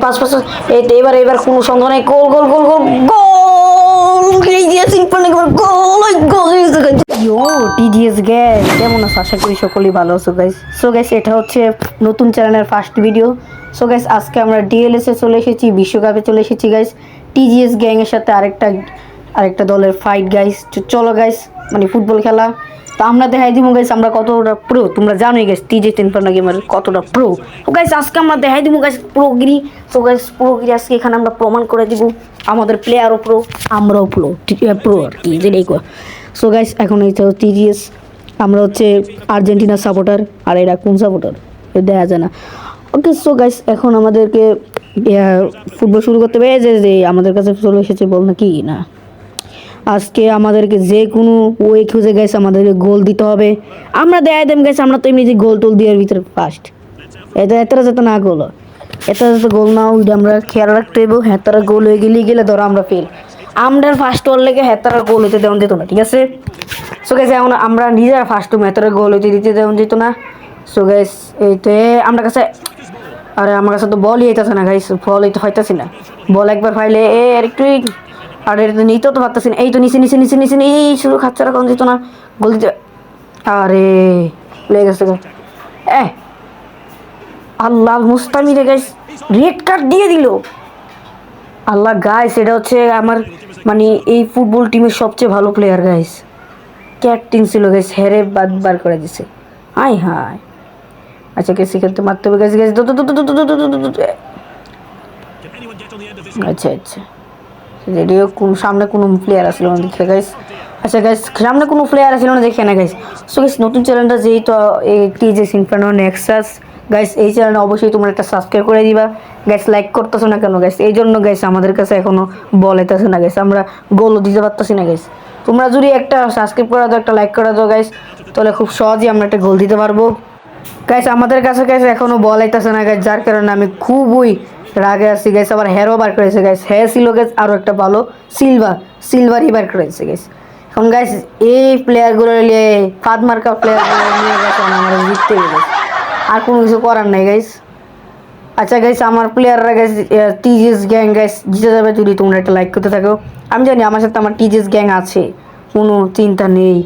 Pass pass এই তো এবার এবার কোনো সন্দেহ নাই গোল গোল গোল গোল গোল টিজিএস ইনফার্নিক গোল গোল ইয়ো টিজিএস গ্যাস কেমন আছো? আশা করি সকলেই ভালো আছো গাইস। সো গাইস এটা হচ্ছে নতুন চ্যানেলের ফার্স্ট ভিডিও। সো গাইস আজকে আমরা ডিএলএস এ চলে এসেছি, বিশ্বকাপে চলে এসেছি গাইস। টিজিএস গ্যাং এর সাথে আরেকটা দলের ফাইট গাইস। চলো গাইস, মানে ফুটবল খেলা। তো আমরা দেখাই দিব গাইস আমরা কতটা প্রো, তোমরা জানোই গাইস টিজিএস ইনফার্নিক গেমার কতটা প্রো। তো গাইস আজকে আমরা দেখাই দিব গাইস প্রোগিরি। সো গাইস প্রোগিরি আজকে এখানে আমরা প্রমাণ করে দিব আমাদের প্লেয়ারও প্রো, আমরাও প্রো, প্রো আর কি যেটাই কো। সো গাইস এখন এই তো টিজিএস, আমরা হচ্ছে আর্জেন্টিনার সাপোর্টার, আর এরা কোন সাপোর্টার দেখা যায় না। ওকে সো গাইস এখন আমাদেরকে ফুটবল শুরু করতে হবে। যে আমাদের কাছে চলে এসেছে বল না কি না, আজকে আমাদেরকে যে কোনো ওয়ে খুঁজে গেছে আমাদেরকে গোল দিতে হবে। আমরা দেয় দেম গেছে, আমরা তো এমনি যে গোল টোল দেওয়ার ভিতরে ফার্স্ট। এতটা যাতে না গোল, এটা যাতে গোল না ওইটা আমরা খেয়াল রাখতে হইব। হেতারা গোল হয়ে গেলে ধরো আমরা ফেল। আমরা ফার্স্ট ওর লেগে হেতারা গোল হইতে দেওয়া যেত না, ঠিক আছে? সো গাইস এখন আমরা নিজেরা ফার্স্ট হেতারা গোল হইতে দিতে দেওয়া যেত না। সো গাইস এইতে আমরা কাছে, আরে আমার কাছে তো বলই হইতেছে না গাইস, বল হইতে হইতেছি না। বল একবার ফাইলে আর একটু, আর এটা নিতেও তো পারতেছি না। এই তো নিচে নিচে নিচে নিচে এই শুধু খাচ্চারা কম দিত না গোল দিতে। আরে লেগে গেছে আল্লাহ মুস্তামিরে গাইস রেড কার্ড দিয়ে দিল। আল্লাহ গাইস এটা হচ্ছে আমার মানে এই ফুটবল টিমের সবচেয়ে ভালো প্লেয়ার গাইস, ক্যাপ্টেন ছিল গাইস, হেরে বার করে দিছে। হাই হাই আচ্ছা কে শিখতে মারতে হবে গাইস গাইস। আচ্ছা আচ্ছা যদিও কোন সামনে কোনো প্লেয়ার আসছিল না দেখে গাইস। আচ্ছা গাইস সামনে কোনো প্লেয়ার আসছিল না দেখে না গাইস। সো গাইস নতুন চ্যানেলটা যেই তো এই টিজিএস ইনফার্নো নেক্সাস গাইস, এই চ্যানেলে অবশ্যই তোমরা একটা সাবস্ক্রাইব করে দিবা গাইস। লাইক করতেছো না কেন গাইস? এই জন্য গাইস আমাদের কাছে এখনো বল হইতেছে না গাইস, আমরা গোলও দিতে পারতেছি না গাইস। তোমরা যদি একটা সাবস্ক্রাইব করে দাও, একটা লাইক করে দাও গাইস, তাহলে খুব সহজেই আমরা একটা গোল দিতে পারবো গাইস। আমাদের কাছে গাইস এখনো বল আইতাছে না গাইস, যার কারণে আমি খুবই রাগে আছি গাইস। আবার হেরও বার করেছে গাইস, হ্যাঁ ছিল গাইস আরও একটা ভালো সিলভারই বার করেছে গাইস। এখন গাইস এই প্লেয়ারগুলো নিয়ে ফাঁদ মার্কা প্লেয়ারগুলো নিয়ে গেছে আমার জিততে গেছে, আর কোনো কিছু করার নাই গাইস। আচ্ছা গাইস আমার প্লেয়াররা গাইস টিজিএস গ্যাং গাইস জিতে যাবে যদি তোমরা একটা লাইক করতে থাকো। আমি জানি আমার সাথে আমার টিজিএস গ্যাং আছে, কোনো চিন্তা নেই।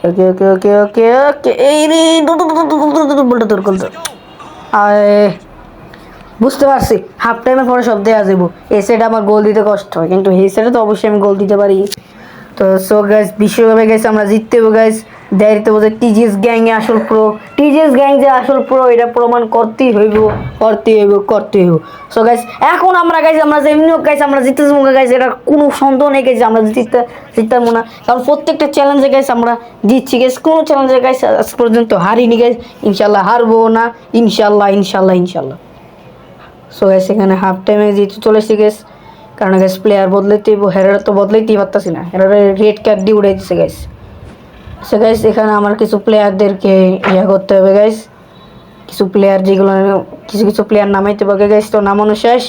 ওকে ওকে ওকে ওকে ওকে এই রে বলটা তোর করতো বুঝতে পারছি। হাফ টাইমের পরে সব দেওয়া যাবো। এই সাইডে আমার গোল দিতে কষ্ট হয়, কিন্তু এই সাইডে তো অবশ্যই আমি গোল দিতে পারি। তো সো গাইস বিশ্বকাপে গেছে আমরা জিততে হবো গাইস। দেরিতে বোঝে টিজিএস গ্যাং এ আসল প্রো, টিজিএস গ্যাং যে আসল প্রো এটা প্রমাণ করতেই হইব। সো গাইস এখন আমরা গাইস আমরা যেমনি গাইস আমরা জিততে যাবো গাইস, এটা কোনো সন্দেহ নেই গাইস আমরা জিততাম না। কারণ প্রত্যেকটা চ্যালেঞ্জে গাইস আমরা জিতছি গাইস, কোনো চ্যালেঞ্জে গাইস আজ পর্যন্ত হারিনি গাইস। ইনশাল্লাহ হারবো না, ইনশাল্লাহ ইনশাল্লাহ ইনশাল্লাহ। সো গাইস এখানে হাফ টাইমে জিতে চলে এসে গেছে, কারণ গাইস প্লেয়ার বদলাইতেই হেরার তো বদলাইতেই পারতাছি না, হেরার রেড কার্ড দিয়ে উড়াই দিচ্ছে গাইস। সো গাইস এখানে আমার কিছু প্লেয়ারদেরকে করতে হবে গাইস, কিছু প্লেয়ার যেগুলো কিছু প্লেয়ার নামাইতে হবে গাইস। তো নামানো শেষ।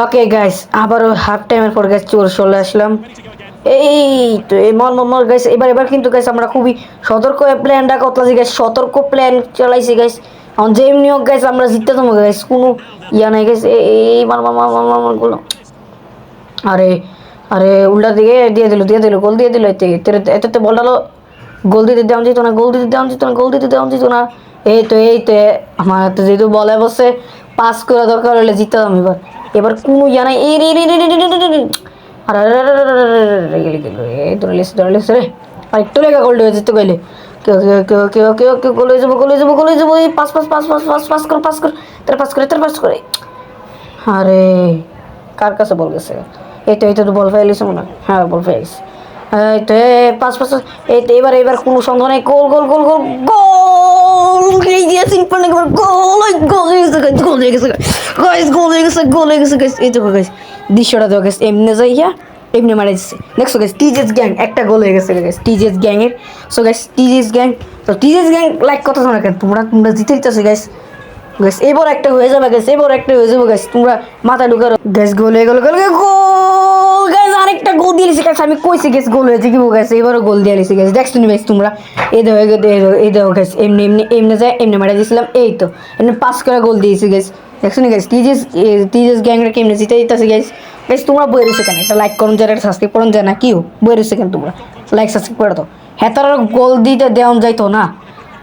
ওকে গাইস আবারও হাফ টাইমের পর গাইস চলে আসলাম। এই তো এই মর গাইস এবার কিন্তু গাইস আমরা খুবই সতর্ক প্ল্যানটা করতেছি গাইস, সতর্ক প্ল্যান চালাইছি গাইস। এখন যেমনি হোক গাইস আমরা জিততে থাকবো গাইস, কোনো ইয়া নাই গাইস। এই মার আরে আরে উল্টা দিকে দিয়ে দিল গোল দিয়ে দিল। এতে বল ডালো, গোল দিতে দেওয়া যেত না। এই তো আমার হাতে যেহেতু বলে বসে পাস করা দরকার হলে জিততাম এবার কোনো ইয়া নাই। এই আর রে আর একটু লেখা গোল্ড হয়ে যেতে গেলে গোল হয়ে যাবো। এই পাস করে আরে কার কাছে বল গেছে? এই তো বল ফেলিস মনে হয়, হ্যাঁ বল ফেলিস। এই তো পাস এই তো এবার কোনো সন্দেহ নেই। গোল গোল গোল গোল গোল এই তো গাইস দৃশ্যটা তো গাইস এমনি যাইয়া এমনি মারা যাচ্ছে। নেক্সট গাইস টিজিএস গ্যাং একটা গোল হয়ে গেছে গাইস টিজিএস গ্যাং এর। So guys TGS gang like কথা শোনা কেন তোমরা জিতে দিতেছো গাইস। এবার একটা হয়ে যাবে গাইস, তোমরা মাথা ঢুকারো গাইস। গোল হয়ে গেল গাইস, আরেকটা গোল দিয়ে লিছি গাইস। আমি কইছি গাইস গোল হয়েছে কি গাইস, এবারও গোল দিয়ে লিছি গাইস। দেখছো নি গাইস তোমরা? এই দেখো গাইস এমনি যায় এমনি মারা দিয়েছিলাম। এই তো এমনি পাস করে গোল দিয়েছি গাইস। দেখছো নি গাইস টিজেস গ্যাংরা কেমনে জিতে দিতেছে গাইস। গাইস তোমরা বই রয়েছে কেন, একটা লাইক করুন যায়, একটা সাবস্ক্রাইব করুন যায় না, কিও বই রয়েছে কেন তোমরা, লাইক সাবস্ক্রাইব করে দাও। হ্যাঁ তারা গোল দিতে দেওয়া যাইতো না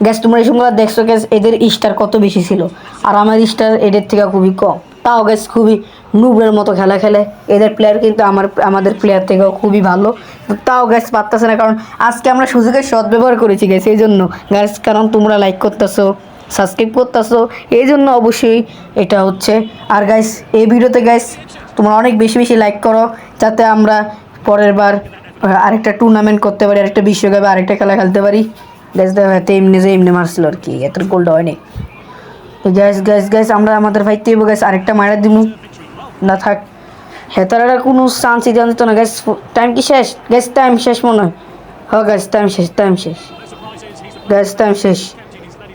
গ্যাস। তোমরা এই সময় দেখছো গ্যাস এদের স্টার কত বেশি ছিল, আর আমার স্টার এদের থেকে খুবই কম। তাও গ্যাস খুবই নুবরের মতো খেলা খেলে। এদের প্লেয়ার কিন্তু আমাদের প্লেয়ার থেকেও খুবই ভালো। তাও গ্যাস পারতেছে না, কারণ আজকে আমরা সুযোগের সদ্ব্যবহার করেছি গ্যাস, এই জন্য গ্যাস। কারণ তোমরা লাইক করতেছো, সাবস্ক্রাইব করতেছো, এই জন্য অবশ্যই এটা হচ্ছে। আর গাইস এই ভিডিওতে গাইস তোমরা অনেক বেশি বেশি লাইক করো, যাতে আমরা পরের বার আরেকটা টুর্নামেন্ট করতে পারি, আরেকটা বিশ্বকাপে আরেকটা খেলা খেলতে পারি। গ্যাস দেখো এত এমনি মারছিল আর কি, এত গোলটা হয়নি। তো গ্যাস গ্যাস গ্যাস আমরা আমাদের ভাই তেবো গ্যাস আরেকটা মারা দিমু না থাক। হেতারা কোনো চান্সই দেওয়া যেত না গ্যাস। টাইম কি শেষ গ্যাস? টাইম শেষ মনে হয়। হ্যাঁ গ্যাস টাইম শেষ গ্যাস, টাইম শেষ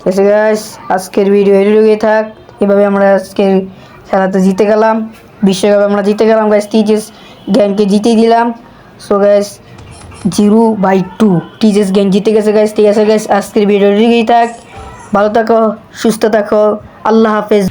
গেছে গ্যাস। আজকের ভিডিও এটুকুই থাক। এভাবে আমরা আজকের খেলাতে জিতে গেলাম, বিশ্বকাপে আমরা জিতে গেলাম গ্যাস। টিজেস গ্যাংকে জিতিয়ে দিলাম। সো গ্যাস 0/2 টিজেস গ্যাং জিতে গেছে গ্যাস। ঠিক আছে গ্যাস, আজকের ভিডিও এটুকুই থাক। ভালো থাকো, সুস্থ থাকো, আল্লাহ হাফেজ।